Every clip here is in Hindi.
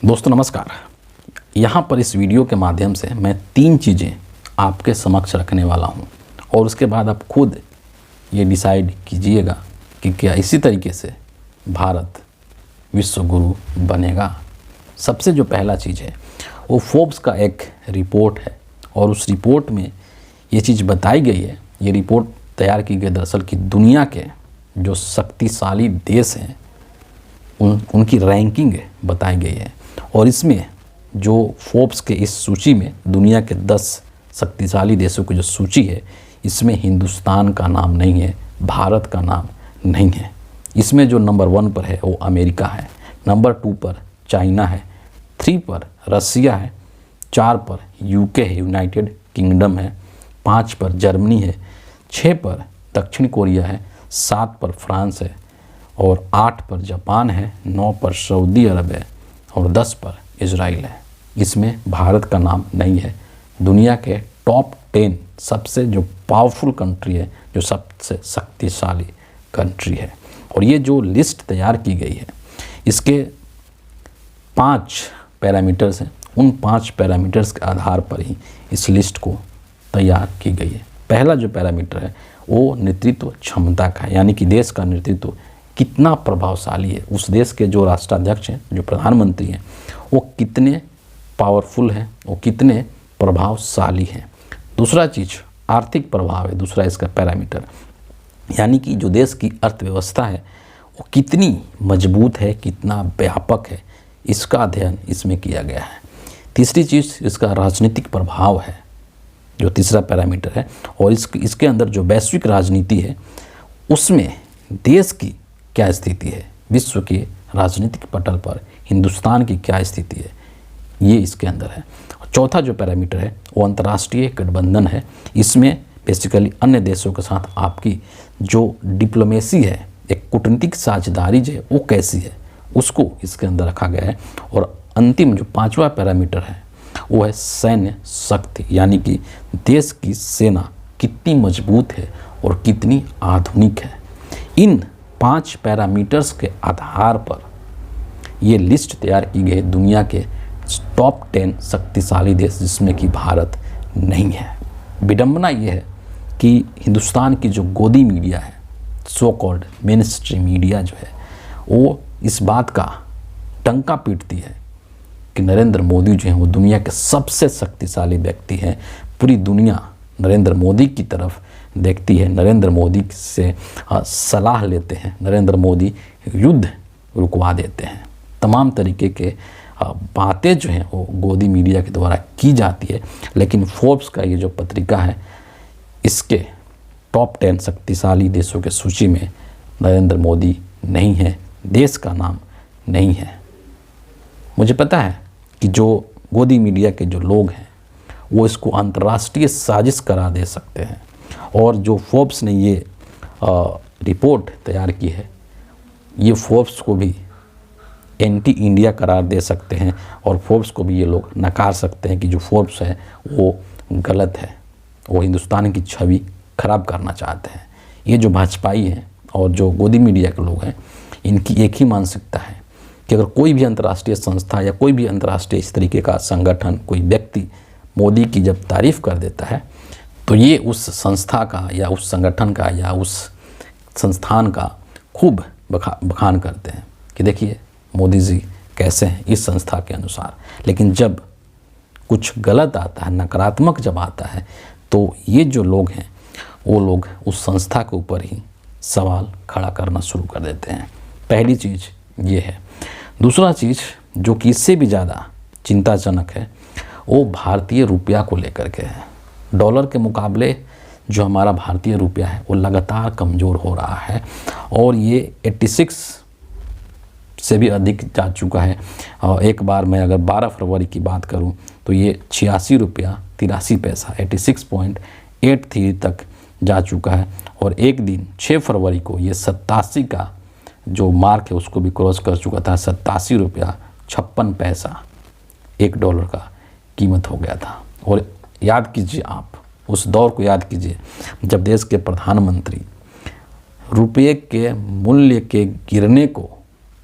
दोस्तों नमस्कार। यहाँ पर इस वीडियो के माध्यम से मैं 3 चीज़ें आपके समक्ष रखने वाला हूँ और उसके बाद आप खुद ये डिसाइड कीजिएगा कि क्या इसी तरीके से भारत विश्व गुरु बनेगा। सबसे जो पहला चीज़ है वो फोर्ब्स का एक रिपोर्ट है और उस रिपोर्ट में ये चीज़ बताई गई है। ये रिपोर्ट तैयार की गई दरअसल कि दुनिया के जो शक्तिशाली देश हैं उनकी रैंकिंग बताई गई है और इसमें जो फोर्ब्स के इस सूची में दुनिया के 10 शक्तिशाली देशों की जो सूची है इसमें हिंदुस्तान का नाम नहीं है, भारत का नाम नहीं है। इसमें जो नंबर 1 पर है वो अमेरिका है, नंबर 2 पर चाइना है, 3 पर रसिया है, 4 पर यूके है, यूनाइटेड किंगडम है, 5 पर जर्मनी है, 6 पर दक्षिण कोरिया है, 7 पर फ्रांस है और 8 पर जापान है, 9 पर सऊदी अरब है और 10 पर इजराइल है। इसमें भारत का नाम नहीं है। दुनिया के टॉप 10 सबसे जो पावरफुल कंट्री है, जो सबसे शक्तिशाली कंट्री है। और ये जो लिस्ट तैयार की गई है इसके 5 पैरामीटर्स हैं। उन 5 पैरामीटर्स के आधार पर ही इस लिस्ट को तैयार की गई है। पहला जो पैरामीटर है वो नेतृत्व क्षमता का है, यानी कि देश का नेतृत्व कितना प्रभावशाली है। उस देश के जो राष्ट्राध्यक्ष हैं, जो प्रधानमंत्री हैं, वो कितने पावरफुल हैं, वो कितने प्रभावशाली हैं। दूसरा चीज़ आर्थिक प्रभाव है, दूसरा इसका पैरामीटर, यानी कि जो देश की अर्थव्यवस्था है वो कितनी मजबूत है, कितना व्यापक है, इसका अध्ययन इसमें किया गया है। तीसरी चीज़ इसका राजनीतिक प्रभाव है, जो तीसरा पैरामीटर है। और इसके अंदर जो वैश्विक राजनीति है उसमें देश की क्या स्थिति है, विश्व के राजनीतिक पटल पर हिंदुस्तान की क्या स्थिति है, ये इसके अंदर है। और चौथा जो पैरामीटर है वो अंतर्राष्ट्रीय गठबंधन है। इसमें बेसिकली अन्य देशों के साथ आपकी जो डिप्लोमेसी है, एक कूटनीतिक साझेदारी जो है वो कैसी है, उसको इसके अंदर रखा गया है। और अंतिम जो 5वां पैरामीटर है वो है सैन्य शक्ति, यानी कि देश की सेना कितनी मजबूत है और कितनी आधुनिक है। इन 5 पैरामीटर्स के आधार पर ये लिस्ट तैयार की गई दुनिया के टॉप 10 शक्तिशाली देश, जिसमें कि भारत नहीं है। विडंबना ये है कि हिंदुस्तान की जो गोदी मीडिया है, so called main stream media जो है, वो इस बात का टंका पीटती है कि नरेंद्र मोदी जो हैं वो दुनिया के सबसे शक्तिशाली व्यक्ति हैं। पूरी दुनिया नरेंद्र मोदी की तरफ देखती है, नरेंद्र मोदी से सलाह लेते हैं, नरेंद्र मोदी युद्ध रुकवा देते हैं। तमाम तरीके के बातें जो हैं वो गोदी मीडिया के द्वारा की जाती है। लेकिन फोर्ब्स का ये जो पत्रिका है इसके टॉप 10 शक्तिशाली देशों के सूची में नरेंद्र मोदी नहीं है, देश का नाम नहीं है। मुझे पता है कि जो गोदी मीडिया के जो लोग हैं वो इसको अंतर्राष्ट्रीय साजिश करार दे सकते हैं और जो फोर्ब्स ने ये रिपोर्ट तैयार की है ये फोर्ब्स को भी एंटी इंडिया करार दे सकते हैं और फोर्ब्स को भी ये लोग नकार सकते हैं कि जो फोर्ब्स है वो गलत है, वो हिंदुस्तान की छवि खराब करना चाहते हैं। ये जो भाजपाई हैं और जो गोदी मीडिया के लोग हैं इनकी एक ही मानसिकता है कि अगर कोई भी अंतर्राष्ट्रीय संस्था या कोई भी अंतर्राष्ट्रीय इस तरीके का संगठन, कोई व्यक्ति मोदी की जब तारीफ़ कर देता है तो ये उस संस्था का या उस संगठन का या उस संस्थान का खूब बखान करते हैं कि देखिए मोदी जी कैसे हैं इस संस्था के अनुसार। लेकिन जब कुछ गलत आता है, नकारात्मक जब आता है, तो ये जो लोग हैं वो लोग उस संस्था के ऊपर ही सवाल खड़ा करना शुरू कर देते हैं। पहली चीज़ ये है। दूसरा चीज़ जो कि इससे भी ज़्यादा चिंताजनक है वो भारतीय रुपया को लेकर के है। डॉलर के मुकाबले जो हमारा भारतीय रुपया है वो लगातार कमज़ोर हो रहा है और ये 86 से भी अधिक जा चुका है। और एक बार मैं अगर 12 फरवरी की बात करूं तो ये 86 रुपया 83 पैसा 86.83 तक जा चुका है। और एक दिन 6 फरवरी को ये 87 का जो मार्क है उसको भी क्रॉस कर चुका था। 87 रुपया 56 पैसा $1 का कीमत हो गया था। और याद कीजिए, आप उस दौर को याद कीजिए जब देश के प्रधानमंत्री रुपये के मूल्य के गिरने को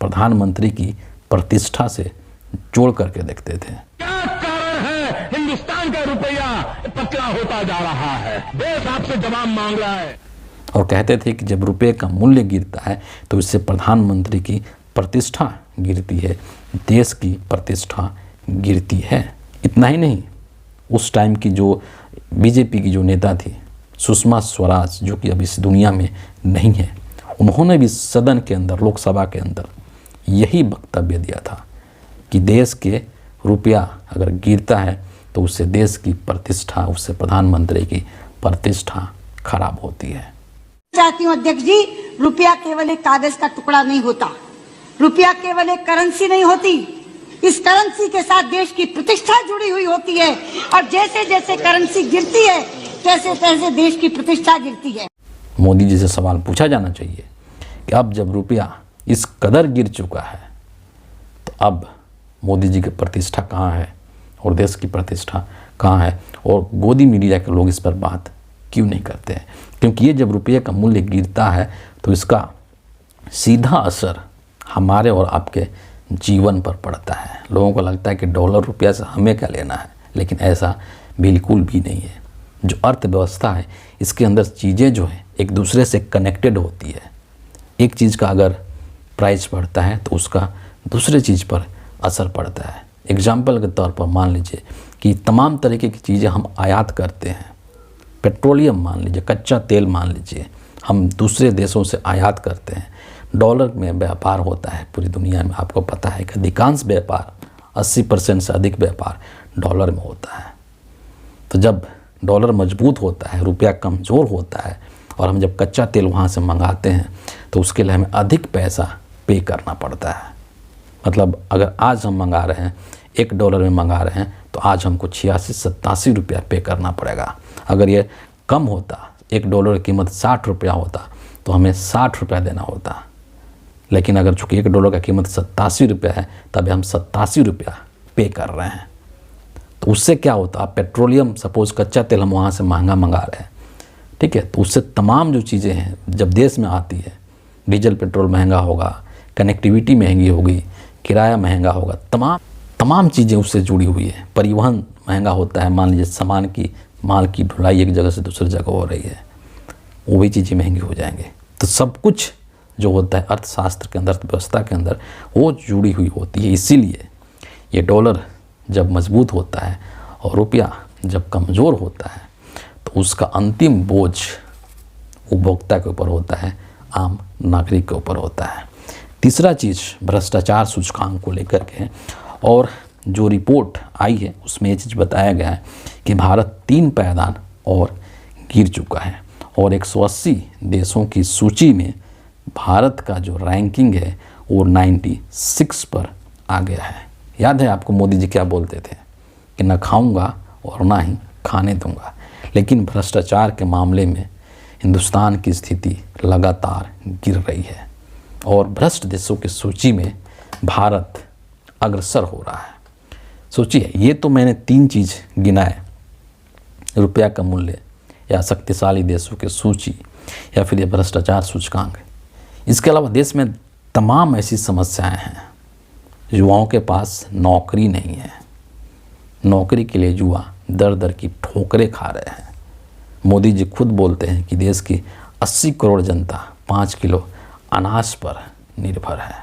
प्रधानमंत्री की प्रतिष्ठा से जोड़ करके देखते थे। क्या कारण है हिंदुस्तान का रुपया पतला होता जा रहा है? देश आपसे जवाब मांग रहा है। और कहते थे कि जब रुपये का मूल्य गिरता है तो इससे प्रधानमंत्री की प्रतिष्ठा गिरती है, देश की प्रतिष्ठा गिरती है। इतना ही नहीं, उस टाइम की जो बीजेपी की जो नेता थी सुषमा स्वराज, जो कि अब इस दुनिया में नहीं है, उन्होंने भी सदन के अंदर, लोकसभा के अंदर यही वक्तव्य दिया था कि देश के रुपया अगर गिरता है तो उससे देश की प्रतिष्ठा, उससे प्रधानमंत्री की प्रतिष्ठा खराब होती है। चाहती हूँ अध्यक्ष जी, रुपया केवल एक कागज का टुकड़ा नहीं होता, रुपया केवल एक करेंसी नहीं होती, इस करेंसी के साथ देश की प्रतिष्ठा जुड़ी हुई होती है और जैसे जैसे करेंसी गिरती है तैसे तैसे देश की प्रतिष्ठा गिरती है। मोदी जी से सवाल पूछा जाना चाहिए कि अब जब रुपया इस कदर गिर चुका है तो अब मोदी जी की प्रतिष्ठा कहाँ है और देश की प्रतिष्ठा कहाँ है, और गोदी मीडिया के लोग इस पर बात क्यों नहीं करते हैं? क्योंकि ये जब रुपये का मूल्य गिरता है तो इसका सीधा असर हमारे और आपके जीवन पर पड़ता है। लोगों को लगता है कि डॉलर रुपया से हमें क्या लेना है, लेकिन ऐसा बिल्कुल भी नहीं है। जो अर्थव्यवस्था है इसके अंदर चीज़ें जो हैं एक दूसरे से कनेक्टेड होती है। एक चीज़ का अगर प्राइस बढ़ता है तो उसका दूसरे चीज़ पर असर पड़ता है। एग्जाम्पल के तौर पर मान लीजिए कि तमाम तरीके की चीज़ें हम आयात करते हैं। पेट्रोलियम मान लीजिए, कच्चा तेल मान लीजिए, हम दूसरे देशों से आयात करते हैं। डॉलर में व्यापार होता है पूरी दुनिया में। आपको पता है कि अधिकांश व्यापार 80% से अधिक व्यापार डॉलर में होता है। तो जब डॉलर मजबूत होता है, रुपया कमज़ोर होता है और हम जब कच्चा तेल वहाँ से मंगाते हैं तो उसके लिए हमें अधिक पैसा पे करना पड़ता है। मतलब अगर आज हम मंगा रहे हैं $1 में मंगा रहे हैं तो आज हमको 86-87 रुपया पे करना पड़ेगा। अगर ये कम होता, $1 की कीमत 60 रुपया होता तो हमें 60 रुपया देना होता। लेकिन अगर चूँकि $1 का कीमत 87 रुपया है तभी हम 87 रुपया पे कर रहे हैं। तो उससे क्या होता, आप पेट्रोलियम सपोज़ कच्चा तेल हम वहाँ से महंगा मंगा रहे हैं, ठीक है, तो उससे तमाम जो चीज़ें हैं जब देश में आती है, डीजल पेट्रोल महंगा होगा, कनेक्टिविटी महंगी होगी, किराया महंगा होगा, तमाम चीज़ें उससे जुड़ी हुई है। परिवहन महंगा होता है, मान लीजिए माल की ढुलाई एक जगह से दूसरी जगह हो रही है, वो भी चीज़ें महंगी हो जाएंगे। तो सब कुछ जो होता है अर्थशास्त्र के अंदर, अर्थव्यवस्था के अंदर, वो जुड़ी हुई होती है। इसीलिए ये डॉलर जब मजबूत होता है और रुपया जब कमज़ोर होता है तो उसका अंतिम बोझ उपभोक्ता के ऊपर होता है, आम नागरिक के ऊपर होता है। तीसरा चीज़ भ्रष्टाचार सूचकांक को लेकर के है, और जो रिपोर्ट आई है उसमें ये चीज़ बताया गया है कि भारत 3 पायदान और गिर चुका है और 180 देशों की सूची में भारत का जो रैंकिंग है वो 96 पर आ गया है। याद है आपको मोदी जी क्या बोलते थे कि न खाऊंगा और ना ही खाने दूंगा। लेकिन भ्रष्टाचार के मामले में हिंदुस्तान की स्थिति लगातार गिर रही है और भ्रष्ट देशों की सूची में भारत अग्रसर हो रहा है। सोचिए, ये तो मैंने 3 चीज़ गिनाए, रुपया का मूल्य या शक्तिशाली देशों की सूची या फिर ये भ्रष्टाचार सूचकांक। इसके अलावा देश में तमाम ऐसी समस्याएं हैं। युवाओं के पास नौकरी नहीं है, नौकरी के लिए युवा दर दर की ठोकरें खा रहे हैं। मोदी जी खुद बोलते हैं कि देश की 80 करोड़ जनता 5 किलो अनाज पर निर्भर है।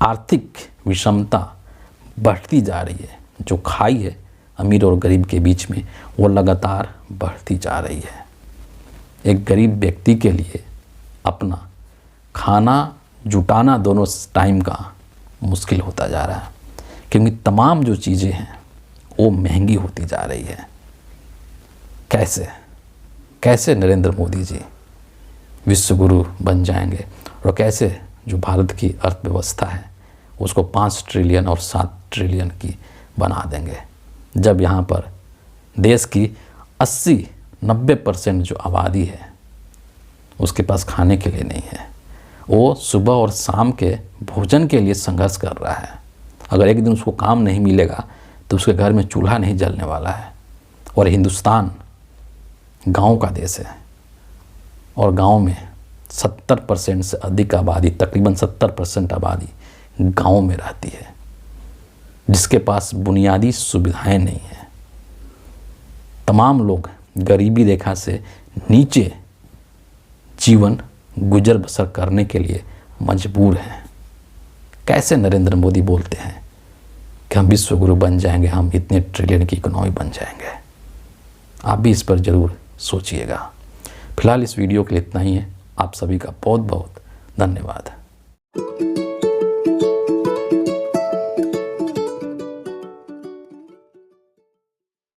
आर्थिक विषमता बढ़ती जा रही है। जो खाई है अमीर और गरीब के बीच में वो लगातार बढ़ती जा रही है। एक गरीब व्यक्ति के लिए अपना खाना जुटाना दोनों टाइम का मुश्किल होता जा रहा है, क्योंकि तमाम जो चीज़ें हैं वो महंगी होती जा रही है। कैसे नरेंद्र मोदी जी विश्व गुरु बन जाएंगे और कैसे जो भारत की अर्थव्यवस्था है उसको 5 ट्रिलियन और 7 ट्रिलियन की बना देंगे, जब यहाँ पर देश की 80-90% जो आबादी है उसके पास खाने के लिए नहीं है। वो सुबह और शाम के भोजन के लिए संघर्ष कर रहा है। अगर एक दिन उसको काम नहीं मिलेगा तो उसके घर में चूल्हा नहीं जलने वाला है। और हिंदुस्तान गांव का देश है और गांव में 70% से अधिक आबादी, तकरीबन 70% आबादी गांव में रहती है। जिसके पास बुनियादी सुविधाएं नहीं हैं। तमाम लोग गरीबी रेखा से नीचे जीवन गुजर बसर करने के लिए मजबूर हैं। कैसे नरेंद्र मोदी बोलते हैं कि हम विश्व गुरु बन जाएंगे, हम इतने ट्रिलियन की इकोनॉमी बन जाएंगे। आप भी इस पर ज़रूर सोचिएगा। फिलहाल इस वीडियो के लिए इतना ही है। आप सभी का बहुत बहुत धन्यवाद।